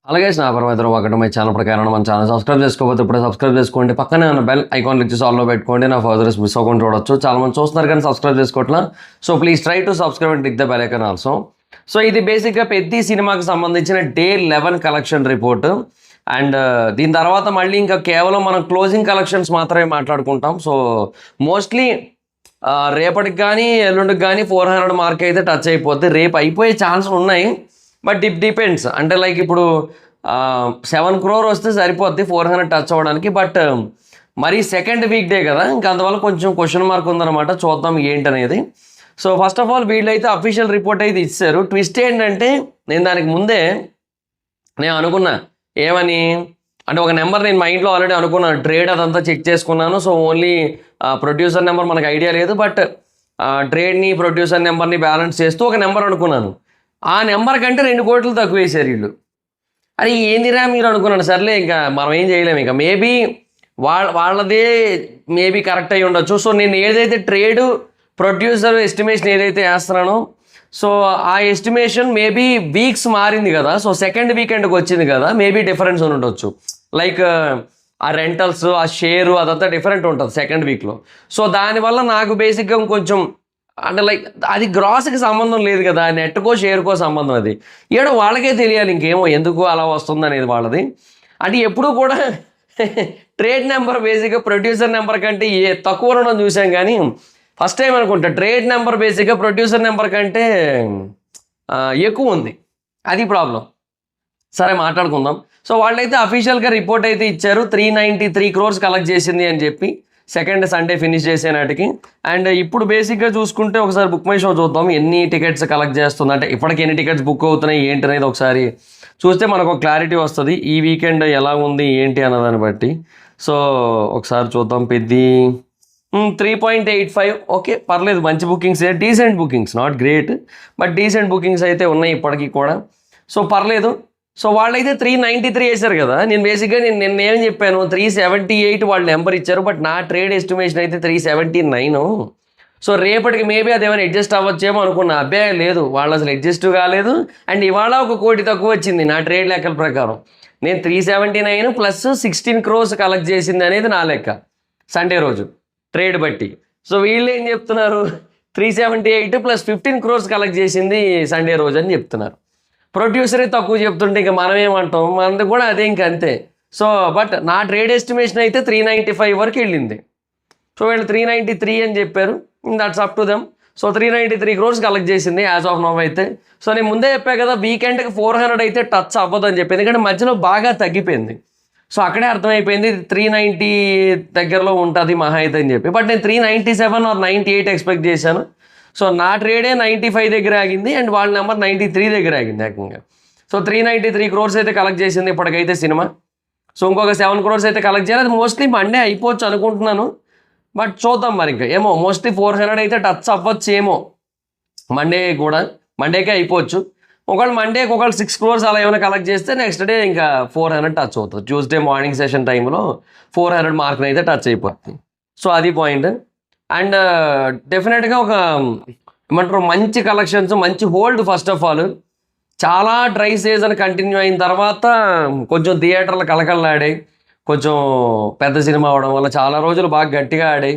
అలాగే నా పరమైతే ఒకటి మై ఛానల్ ప్రకారం మన ఛానల్ సబ్స్క్రైబ్ చేసుకోకపోతే ఇప్పుడు సబ్స్క్రైబ్ చేసుకోండి, పక్కనే ఉన్న బెల్ ఐకాన్ క్లిక్ చేసి ఆల్లో పెట్టుకోండి. నా ఫర్దర్స్ మిస్ అవ్వకుండా చూడొచ్చు. చాలా మంది చూస్తున్నారు కానీ సబ్స్క్రైబ్ చేసుకోవట్లా. So please try to subscribe and click the bell icon also. So ఇది బేసిక్గా పెద్ద సినిమాకి సంబంధించిన డే 11 కలెక్షన్ రిపోర్ట్. అండ్ దీని తర్వాత మళ్ళీ ఇంకా కేవలం మనం క్లోజింగ్ కలెక్షన్స్ మాత్రమే మాట్లాడుకుంటాం. సో మోస్ట్లీ రేపటికి కానీ ఎల్లుండికి కానీ 400 మార్క్ అయితే టచ్ అయిపోద్ది. రేపు అయిపోయే ఛాన్సులు ఉన్నాయి, బట్ ఇట్ డిపెండ్స్. అంటే లైక్ ఇప్పుడు 7 crore వస్తే సరిపోద్ది 400 టచ్ అవ్వడానికి. బట్ మరీ సెకండ్ వీక్ డే కదా, ఇంకా అందువల్ల కొంచెం క్వశ్చన్ మార్క్ ఉందన్నమాట. చూద్దాం ఏంటనేది. సో ఫస్ట్ ఆఫ్ ఆల్ వీళ్ళైతే అఫీషియల్ రిపోర్ట్ అయితే ఇచ్చారు. ట్విస్ట్ ఏంటంటే నేను దానికి ముందే నేను అనుకున్నా ఏమని, అంటే ఒక నెంబర్ నేను మైండ్లో ఆల్రెడీ అనుకున్నాను, ట్రేడ్ అదంతా చెక్ చేసుకున్నాను. సో ఓన్లీ ప్రొడ్యూసర్ నెంబర్ మనకు ఐడియా లేదు, బట్ ట్రేడ్ని ప్రొడ్యూసర్ నెంబర్ని బ్యాలెన్స్ చేస్తూ ఒక నెంబర్ అనుకున్నాను. ఆ నెంబర్ కంటే 2 కోట్లు తక్కువ వేశారు వీళ్ళు. అది ఏందిరా మీరు అనుకున్నాను. సర్లే ఇంకా మనం ఏం చేయలేము. ఇంకా మేబీ వాళ్ళదే మేబీ కరెక్ట్ అయ్యి ఉండొచ్చు. సో నేను ఏదైతే ట్రేడ్ ప్రొడ్యూసర్ ఎస్టిమేషన్ ఏదైతే వేస్తున్నానో, సో ఆ ఎస్టిమేషన్ మేబీ వీక్స్ మారింది కదా. సో సెకండ్ వీకెండ్కి వచ్చింది కదా, మేబీ డిఫరెన్స్ ఉండొచ్చు. లైక్ ఆ రెంటల్స్, ఆ షేరు అదంతా డిఫరెంట్ ఉంటుంది సెకండ్ వీక్లో. సో దానివల్ల నాకు బేసిక్గా కొంచెం అంటే లైక్ అది గ్రాస్కి సంబంధం లేదు కదా, నెట్కో షేర్కో సంబంధం. అది ఏడో వాళ్ళకే తెలియాలి ఇంకేమో ఎందుకు అలా వస్తుంది అనేది వాళ్ళది. అంటే ఎప్పుడూ కూడా ట్రేడ్ నెంబర్ బేసిక్గా ప్రొడ్యూసర్ నెంబర్ కంటే తక్కువ ఉండడం చూసాం, కానీ ఫస్ట్ టైం అనుకుంటా ట్రేడ్ నెంబర్ బేసిక్గా ప్రొడ్యూసర్ నెంబర్ కంటే ఎక్కువ ఉంది. అది ప్రాబ్లం. సరే మాట్లాడుకుందాం. సో వాళ్ళైతే అఫీషియల్గా రిపోర్ట్ అయితే ఇచ్చారు, 393 crores కలెక్ట్ చేసింది అని చెప్పి సెకండ్ సండే ఫినిష్ చేసే నాటికి. అండ్ ఇప్పుడు బేసిక్గా చూసుకుంటే ఒకసారి బుక్ మై షో చూద్దాం ఎన్ని టికెట్స్ కలెక్ట్ చేస్తుంది, అంటే ఇప్పటికి ఎన్ని టికెట్స్ బుక్ అవుతున్నాయి ఏంటి అనేది ఒకసారి చూస్తే మనకు ఒక క్లారిటీ వస్తుంది ఈ వీకెండ్ ఎలా ఉంది ఏంటి అన్నదాన్ని బట్టి. సో ఒకసారి చూద్దాం. పెద్ది 3.85, ఓకే పర్లేదు, మంచి bookings, decent bookings, not great but decent bookings అయితే ఉన్నాయి ఇప్పటికీ కూడా. సో పర్లేదు. సో వాళ్ళైతే 393 వేశారు కదా. నేను బేసిక్గా నేను ఏం చెప్పాను, 378 వాళ్ళు నెంబర్ ఇచ్చారు, బట్ నా ట్రేడ్ ఎస్టిమేషన్ అయితే 379. సో రేపటికి మేబీ అదేమైనా అడ్జస్ట్ అవ్వచ్చేమో అనుకున్నా. అబ్బే లేదు, వాళ్ళు అసలు అడ్జస్ట్ కాలేదు. అండ్ ఇవాళ 1 కోటి తక్కువ వచ్చింది నా ట్రేడ్ లెక్కల ప్రకారం. నేను 379 ప్లస్ 16 crores కలెక్ట్ చేసింది అనేది నా లెక్క సండే రోజు ట్రేడ్ బట్టి. సో వీళ్ళు ఏం చెప్తున్నారు, 378 ప్లస్ 15 crores కలెక్ట్ చేసింది సండే రోజు అని చెప్తున్నారు. ప్రొడ్యూసరే తక్కువ చెప్తుంటే ఇంకా మనం ఏమంటాం, మనది కూడా అదే ఇంక అంతే. సో బట్ నా ట్రేడ్ ఎస్టిమేషన్ అయితే 395 వరకు వెళ్ళింది. సో వీళ్ళు 393 అని చెప్పారు, that's up to them. So 393 crores collect చేసింది యాజ్ ఆఫ్ నౌ అయితే. సో నేను ముందే చెప్పా కదా వీకెండ్కి 400 అయితే టచ్ అవ్వదు అని చెప్పి, ఎందుకంటే మధ్యలో బాగా తగ్గిపోయింది. సో అక్కడే అర్థమైపోయింది 390 దగ్గరలో ఉంటుంది మహా అయితే అని చెప్పి. బట్ నేను 397 or 98 ఎక్స్పెక్ట్ చేశాను. సో నా ట్రేడే 95 దగ్గర ఆగింది, అండ్ వాళ్ళ నెంబర్ 93 దగ్గర ఆగింది ఏకంగా. సో 393 crores అయితే కలెక్ట్ చేసింది ఇప్పటికైతే సినిమా. సో ఇంకొక 7 crores అయితే కలెక్ట్ చేయాలి. అది మోస్ట్లీ మండే అయిపోవచ్చు అనుకుంటున్నాను, బట్ చూద్దాం మరి. ఇంకా ఏమో మోస్ట్లీ 400 అయితే టచ్ అవ్వచ్చు ఏమో మండే కూడా, మండేకే అయిపోవచ్చు. ఒకవేళ మండేకి 6 crores అలా ఏమైనా కలెక్ట్ చేస్తే నెక్స్ట్ డే ఇంకా 400 టచ్ అవుతుంది. ట్యూస్డే మార్నింగ్ సెషన్ టైంలో 400 మార్క్ని అయితే టచ్ అయిపోతుంది. సో అది పాయింట్. అండ్ డెఫినెట్గా ఒక ఏమంటారు మంచి కలెక్షన్స్, మంచి హోల్డ్. ఫస్ట్ ఆఫ్ ఆల్ చాలా డ్రై సీజన్ కంటిన్యూ అయిన తర్వాత కొంచెం థియేటర్లు కలకల్లాడాయి. కొంచెం పెద్ద సినిమా అవడం వల్ల చాలా రోజులు బాగా గట్టిగా ఆడాయి.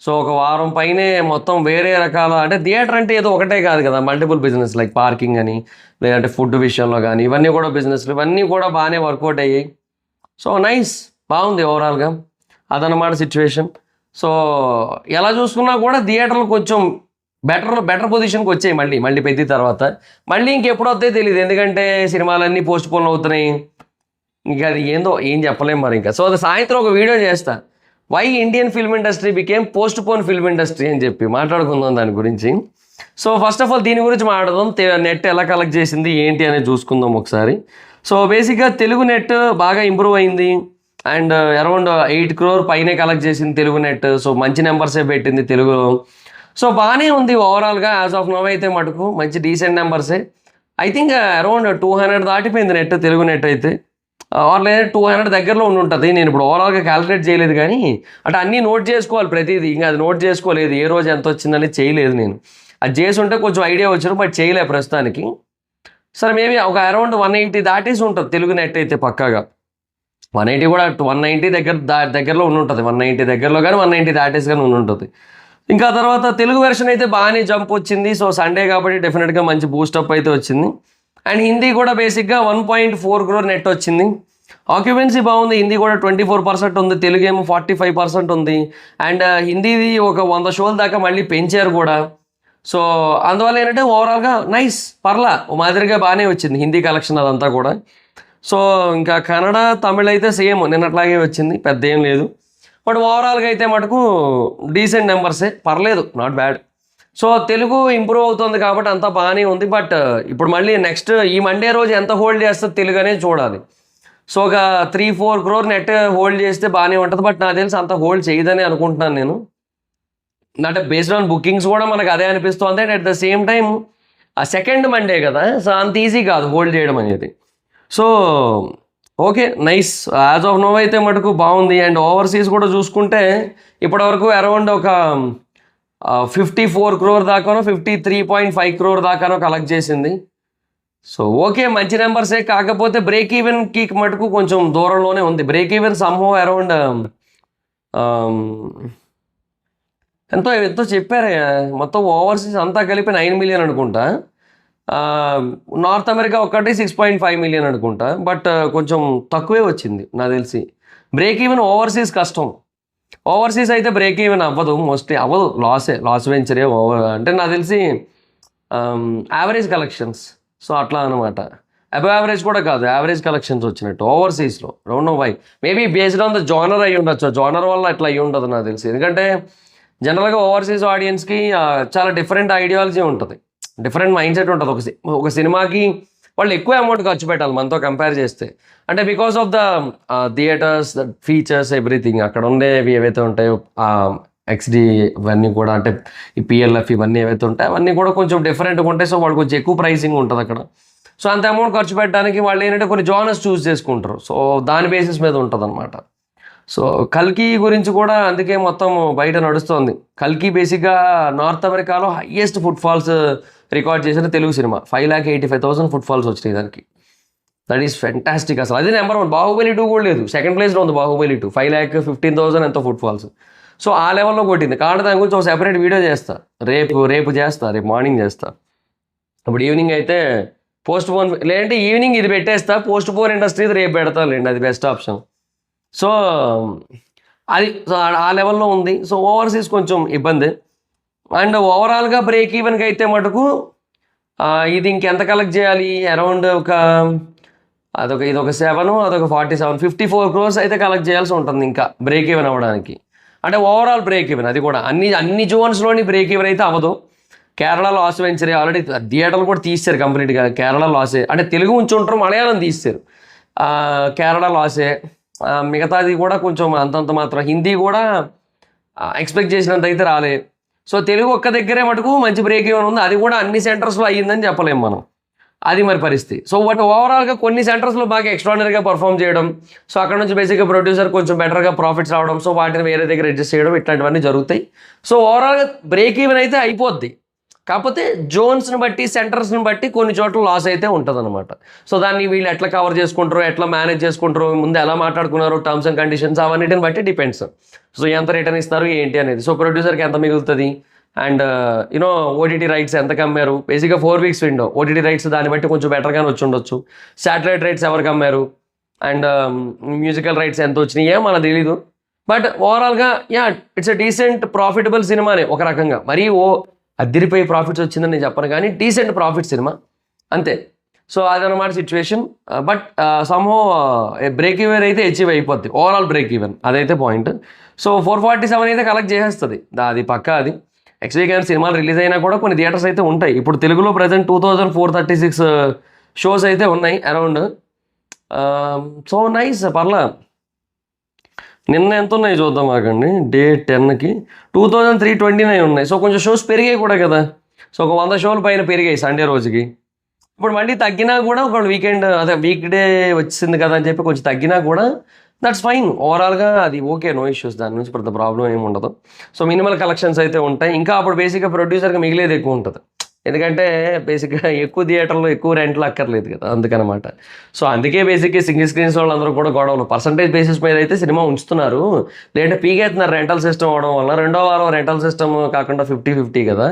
సో ఒక వారం పైనే మొత్తం వేరే రకాల, అంటే థియేటర్ అంటే ఏదో ఒకటే కాదు కదా, మల్టిపుల్ బిజినెస్ లైక్ పార్కింగ్ అని, లేదంటే ఫుడ్ విషయంలో కానీ, ఇవన్నీ కూడా బిజినెస్లు, ఇవన్నీ కూడా బాగానే వర్కౌట్ అయ్యాయి. సో నైస్, బాగుంది ఓవరాల్గా. అదనమాట సిచ్యువేషన్. సో ఎలా చూసుకున్నా కూడా థియేటర్లు కొంచెం బెటర్ పొజిషన్కి వచ్చాయి మళ్ళీ పెద్ద తర్వాత. మళ్ళీ ఇంకెప్పుడు వస్తాయో తెలియదు, ఎందుకంటే సినిమాలన్నీ పోస్ట్ పోన్ అవుతున్నాయి. ఇంకా అది ఏందో ఏం చెప్పలేము మరి ఇంకా. సో అది సాయంత్రం ఒక వీడియో చేస్తా, why Indian film industry became postpone film industry అని చెప్పి మాట్లాడుకుందాం దాని గురించి. సో ఫస్ట్ ఆఫ్ ఆల్ దీని గురించి మాట్లాడదాం, నెట్ ఎలా కలెక్ట్ చేసింది ఏంటి అనేది చూసుకుందాం ఒకసారి. సో బేసిక్గా తెలుగు నెట్ బాగా ఇంప్రూవ్ అయింది. అండ్ అరౌండ్ 8 crore పైనే కలెక్ట్ చేసింది తెలుగు నెట్. సో మంచి నెంబర్సే పెట్టింది తెలుగులో. సో బాగానే ఉంది ఓవరాల్గా యాజ్ ఆఫ్ నవ్ అయితే మటుకు మంచి డీసెంట్ నెంబర్సే. ఐ థింక్ అరౌండ్ 200 దాటిపోయింది నెట్, తెలుగు నెట్ అయితే, ఆర్ లేదా 200 దగ్గరలో ఉంటుంది. నేను ఇప్పుడు ఓవరాల్గా క్యాలిక్యులేట్ చేయలేదు, కానీ అంటే అన్నీ నోట్ చేసుకోవాలి ప్రతిదీ. ఇంకా అది నోట్ చేసుకోలేదు, ఏ రోజు ఎంత వచ్చిందని చేయలేదు నేను. అది చేసి ఉంటే కొంచెం ఐడియా వచ్చారు, బట్ చేయలే ప్రస్తుతానికి. సరే మేబీ ఒక అరౌండ్ 180 దాటేసి ఉంటుంది తెలుగు నెట్ అయితే పక్కాగా. 180 కూడా 190 దగ్గరలో ఉండుంటుంది. 190 దగ్గరలో కానీ 190 దాటేసి కానీ ఉండుంటుంది. ఇంకా తర్వాత తెలుగు వెర్షన్ అయితే బాగానే జంప్ వచ్చింది. సో సండే కాబట్టి డెఫినెట్గా మంచి బూస్టప్ అయితే వచ్చింది. అండ్ హిందీ కూడా బేసిక్గా 1.4 crore నెట్ వచ్చింది. ఆక్యుపెన్సీ బాగుంది. హిందీ కూడా 24% ఉంది, తెలుగు ఏమో 45% ఉంది. అండ్ హిందీది ఒక 100 షోల దాకా మళ్ళీ పెంచారు కూడా. సో అందువల్ల ఏంటంటే ఓవరాల్గా నైస్, పర్లా ఓ మాదిరిగా బాగానే వచ్చింది హిందీ కలెక్షన్ అదంతా కూడా. సో ఇంకా కన్నడ తమిళ అయితే సేమ్ నిన్నట్లాగే వచ్చింది, పెద్ద ఏం లేదు. బట్ ఓవరాల్గా అయితే మటుకు డీసెంట్ నెంబర్సే, పర్లేదు, not bad. So Telugu improve అవుతుంది కాబట్టి అంతా బాగానే ఉంది. బట్ ఇప్పుడు మళ్ళీ నెక్స్ట్ ఈ మండే రోజు ఎంత హోల్డ్ చేస్తుంది తెలుగు అనేది చూడాలి. సో ఒక 3-4 crore నెట్ హోల్డ్ చేస్తే బాగానే ఉంటుంది. బట్ నాకు తెలిసి అంత హోల్డ్ చేయదని అనుకుంటున్నాను నేను. అంటే బేస్డ్ ఆన్ బుకింగ్స్ కూడా మనకు అదే అనిపిస్తుంది. And at the same time ఆ సెకండ్ మండే కదా, సో అంత ఈజీ కాదు హోల్డ్ చేయడం అనేది. So okay, nice. As of now అయితే మటుకు బాగుంది. అండ్ ఓవర్సీస్ కూడా చూసుకుంటే ఇప్పటివరకు అరౌండ్ ఒక 54 crore దాకానో 53.5 crore దాకానో కలెక్ట్ చేసింది. సో ఓకే, మంచి నెంబర్సే. కాకపోతే బ్రేక్ ఈవెన్కి మటుకు కొంచెం దూరంలోనే ఉంది. బ్రేక్ ఈవెన్ సమ్హౌ అరౌండ్ ఎంతో ఎంతో చెప్పారు. మొత్తం ఓవర్సీస్ అంతా కలిపి 9 million అనుకుంటా. నార్త్ అమెరికా ఒక్కటి 6.5 million అనుకుంటా. బట్ కొంచెం తక్కువే వచ్చింది నాకు తెలిసి. బ్రేక్ ఈవెన్ ఓవర్సీస్ కష్టం. ఓవర్సీస్ అయితే బ్రేక్ ఈవెన్ అవ్వదు, మోస్ట్లీ అవ్వదు, లాస్ వెంచరే ఓవర్ అంటే నాకు తెలిసి యావరేజ్ కలెక్షన్స్. సో అట్లా అనమాట. అబవ్ యావరేజ్ కూడా కాదు, యావరేజ్ కలెక్షన్స్ వచ్చినట్టు ఓవర్సీస్లో. Don't know why, maybe based on the genre అయ్యి ఉండొచ్చు. జోనర్ వల్ల అట్లా అయ్యి ఉండదు నాకు తెలిసి. ఎందుకంటే జనరల్గా ఓవర్సీస్ ఆడియన్స్కి చాలా డిఫరెంట్ ఐడియాలజీ ఉంటుంది, డిఫరెంట్ మైండ్ సెట్ ఉంటుంది. ఒక సినిమాకి వాళ్ళు ఎక్కువ అమౌంట్ ఖర్చు పెట్టాలి మనతో కంపేర్ చేస్తే. అంటే because of the theatres, the features, everything అక్కడ ఉండేవి ఏవైతే ఉంటాయో XD ఇవన్నీ కూడా, అంటే ఈ PLF ఇవన్నీ ఏవైతే ఉంటాయో అవన్నీ కూడా కొంచెం డిఫరెంట్గా ఉంటాయి. సో వాళ్ళు కొంచెం ఎక్కువ ప్రైసింగ్ ఉంటుంది అక్కడ. సో అంత అమౌంట్ ఖర్చు పెట్టడానికి వాళ్ళు ఏంటంటే కొన్ని జోనర్స్ చూస్ చేసుకుంటారు. సో దాని బేసిస్ మీద ఉంటుంది అనమాట. సో కల్కి గురించి కూడా అందుకే మొత్తం బయట నడుస్తోంది. కల్కి బేసిక్గా నార్త్ అమెరికాలో హైయెస్ట్ ఫుట్ ఫాల్స్ రికార్డ్ చేసిన తెలుగు సినిమా. 5,85,000 ఫుట్ ఫాల్స్ వచ్చినాయి దానికి. దట్ ఈస్ ఫెంటాస్టిక్ అసలు. అది నెంబర్ 1. బాహుబలి 2 కూడా లేదు, సెకండ్ ప్లేస్లో ఉంది బాహుబలి 2. 5,15,000 ఎంతో ఫుట్ ఫాల్స్. సో ఆ లెవెల్లో కొట్టింది. కాబట్టి దాని గురించి ఒక సెపరేట్ వీడియో చేస్తా, రేపు చేస్తా, రేపు మార్నింగ్ చేస్తా. ఇప్పుడు ఈవినింగ్ అయితే పోస్ట్ పోన్, లేదంటే ఈవినింగ్ ఇది పెట్టేస్తా, పోస్ట్ పోన్ ఇండస్ట్రీ రేపు పెడతా లేండి, అది బెస్ట్ ఆప్షన్. సో అది ఆ లెవెల్లో ఉంది. సో ఓవర్సీస్ కొంచెం ఇబ్బంది. అండ్ ఓవరాల్గా బ్రేక్ ఈవెన్కి అయితే మటుకు ఇది ఇంకెంత కలెక్ట్ చేయాలి, అరౌండ్ ఇదొక 7, అదొక 47, 54 crores అయితే కలెక్ట్ చేయాల్సి ఉంటుంది ఇంకా బ్రేక్ ఈవెన్ అవ్వడానికి. అంటే ఓవరాల్ బ్రేక్ ఈవెన్, అది కూడా అన్ని జోన్స్లోని బ్రేక్ ఈవెన్ అయితే అవ్వదు. కేరళ లాస్ వెంచరే, ఆల్రెడీ థియేటర్లు కూడా తీశారు కంప్లీట్గా. కేరళ లాసే, అంటే తెలుగు ఉంచుంటారు, మలయాళం తీశారు. కేరళ లాసే, మిగతాది కూడా కొంచెం అంతంత మాత్రం. హిందీ కూడా ఎక్స్పెక్ట్ చేసినంత అయితే రాలే. సో తెలుగు ఒక్క దగ్గరే మటుకు మంచి బ్రేక్ ఈవెన్ ఉంది. అది కూడా అన్ని సెంటర్స్లో అయ్యిందని చెప్పలేము మనం, అది మరి పరిస్థితి. సో బట్ ఓవరాల్గా కొన్ని సెంటర్స్లో బాగా ఎక్స్ట్రాడినరీగా పర్ఫామ్ చేయడం, సో అక్కడ నుంచి బేసిక్గా ప్రొడ్యూసర్ కొంచెం బెటర్గా ప్రాఫిట్స్ రావడం, సో వాటిని వేరే దగ్గర అడ్జస్ట్ చేయడం, ఇట్లాంటివన్నీ జరుగుతాయి. సో ఓవరాల్గా బ్రేక్ ఈవెన్ అయితే అయిపోద్ది. కాకపోతే జోన్స్ని బట్టి, సెంటర్స్ని బట్టి కొన్ని చోట్ల లాస్ అయితే ఉంటుంది అనమాట. సో దాన్ని వీళ్ళు ఎట్లా కవర్ చేసుకుంటారో, ఎట్లా మేనేజ్ చేసుకుంటారో, ముందు ఎలా మాట్లాడుకున్నారో, టర్మ్స్ అండ్ కండిషన్స్ అవన్నిటిని బట్టి డిపెండ్స్. సో ఎంత రిటర్న్ ఇస్తారు ఏంటి అనేది, సో ప్రొడ్యూసర్కి ఎంత మిగులుతుంది, అండ్ యూనో ఓటీటీ రైట్స్ ఎంత అమ్మారు. బేసిక్గా 4 weeks విండో ఓటీటీ రైట్స్, దాన్ని బట్టి కొంచెం బెటర్గానే వచ్చి ఉండొచ్చు. శాటిలైట్ రైట్స్ ఎవరికి అమ్మారు, అండ్ మ్యూజికల్ రైట్స్ ఎంత వచ్చినాయో మనకు తెలీదు. బట్ ఓవరాల్గా ఇట్స్ ఎ డీసెంట్ ప్రాఫిటబుల్ సినిమానే ఒక రకంగా. మరీ అద్దరిపోయి ప్రాఫిట్స్ వచ్చిందని నేను చెప్పను, కానీ డీసెంట్ ప్రాఫిట్ సినిమా అంతే. సో అదనమాట situation. But somehow break even అయితే అచీవ్ అయిపోద్ది, ఓవరాల్ బ్రేక్ ఈవెన్, అదైతే పాయింట్. సో 447 అయితే కలెక్ట్ చేసేస్తుంది, అది పక్కా. అది కానీ సినిమాలు రిలీజ్ అయినా కూడా కొన్ని థియేటర్స్ అయితే ఉంటాయి. ఇప్పుడు తెలుగులో ప్రజెంట్ 2,436 షోస్ అయితే ఉన్నాయి అరౌండ్. సో నైస్, పర్లా. నిన్న ఎంత ఉన్నాయి చూద్దాం ఆగండి. డే 10కి 2,329 ఉన్నాయి. సో కొంచెం షోస్ పెరిగాయి కూడా కదా. సో ఒక 100 షోలు పైన పెరిగాయి సండే రోజుకి. ఇప్పుడు మళ్ళీ తగ్గినా కూడా ఒక వీకెండ్, అదే వీక్ డే వచ్చింది కదా అని చెప్పి కొంచెం తగ్గినా కూడా దట్స్ ఫైన్. ఓవరాల్గా అది ఓకే, నో ఇష్యూస్, దాని నుంచి పెద్ద ప్రాబ్లం ఏమి ఉండదు. సో మినిమల్ కలెక్షన్స్ అయితే ఉంటాయి. ఇంకా అప్పుడు బేసిక్గా ప్రొడ్యూసర్కి మిగిలేది ఎక్కువ ఉంటుంది. ఎందుకంటే బేసిక్గా ఎక్కువ థియేటర్లో ఎక్కువ రెంట్లు అక్కర్లేదు కదా, అందుకనమాట. సో అందుకే బేసిక్గా సింగిల్ స్క్రీన్స్ వాళ్ళందరూ కూడా గొడవలు పర్సంటేజ్ బేసిస్ మీద అయితే సినిమా ఉంచుతున్నారు, లేదంటే పీకేస్తున్నారు రెంటల్ సిస్టమ్ అవడం వల్ల. రెండో వారం రెంటల్ సిస్టమ్ కాకుండా 50-50 కదా.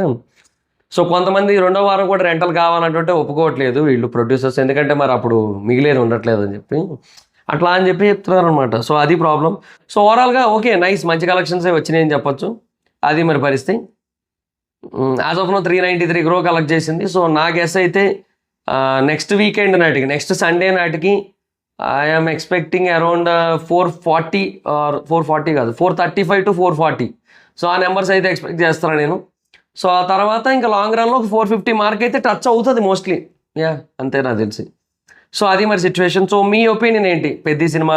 సో కొంతమంది రెండో వారం కూడా రెంటల్ కావాలంటుంటే ఒప్పుకోవట్లేదు వీళ్ళు ప్రొడ్యూసర్స్, ఎందుకంటే మరి అప్పుడు మిగిలేదు ఉండట్లేదు అని చెప్పి అట్లా అని చెప్పి చెప్తున్నారు అనమాట. సో అది ప్రాబ్లం. సో ఓవరాల్గా ఓకే నైస్, మంచి కలెక్షన్సే వచ్చినాయి అని చెప్పొచ్చు. అది మరి పరిస్థితి. As of now 393 crore collect చేసింది. సో నా గెస్ అయితే నెక్స్ట్ వీకెండ్ నాటికి, నెక్స్ట్ సండే నాటికి ఐఎమ్ ఎక్స్పెక్టింగ్ అరౌండ్ 440 ఆర్ 440 కాదు 435 to 440. సో ఆ నెంబర్స్ అయితే ఎక్స్పెక్ట్ చేస్తాను నేను. సో ఆ తర్వాత ఇంకా లాంగ్ రన్లో 450 మార్క్ అయితే టచ్ అవుతుంది మోస్ట్లీ. యా అంతే నాకు తెలిసి. సో అది మరి సిచ్యువేషన్. సో మీ ఒపీనియన్ ఏంటి పెద్ద సినిమా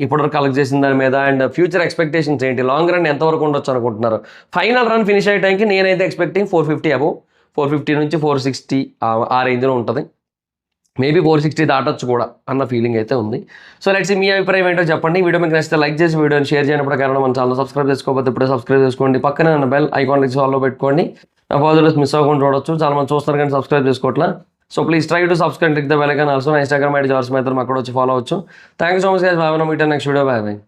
ఇప్పటివరకు కలెక్ట్ చేసిన దాని మీద, అండ్ ఫ్యూచర్ ఎక్స్పెక్టేషన్స్ ఏంటి? లాంగ్ రన్ ఎంతవరకు ఉండొచ్చు అనుకుంటున్నారు? ఫైనల్ రన్ ఫినిష్ అయ్యే టైంకి నేనైతే ఎక్స్పెక్టింగ్ 450 అబోవ్, 450 నుంచి 460 ఆ రేంజ్లో ఉంటుంది. మేబీ 460 దాటొచ్చు కూడా అన్న ఫీలింగ్ అయితే ఉంది. సో లెట్స్ మీ అభిప్రాయం ఏంటో చెప్పండి. వీడియో మీకు నచ్చితే లైక్ చేసి వీడియోని షేర్ చేయనప్పుడు కారణం మన ఛానల్ సబ్స్క్రైబ్ చేసుకోకపోతే ఇప్పుడే సబ్స్క్రైబ్ చేసుకోండి. పక్కనే ఉన్న బెల్ ఐకాన్ ఆల్లో పెట్టుకోండి. నా ఫాదర్స్ మిస్ అవ్వకుండా చూడొచ్చు. చాలా మంది చూస్తారు కానీ సబ్స్క్రైబ్ చేసుకోవట్లా. So please try to subscribe, click the bell icon. Also నా ఇన్స్టాగ్రామ్ ఐడి జార్స్ మీద అక్కడ వచ్చి ఫాలో అవచ్చు. Thank you so much guys. Bye. Meet next video. Bye bye.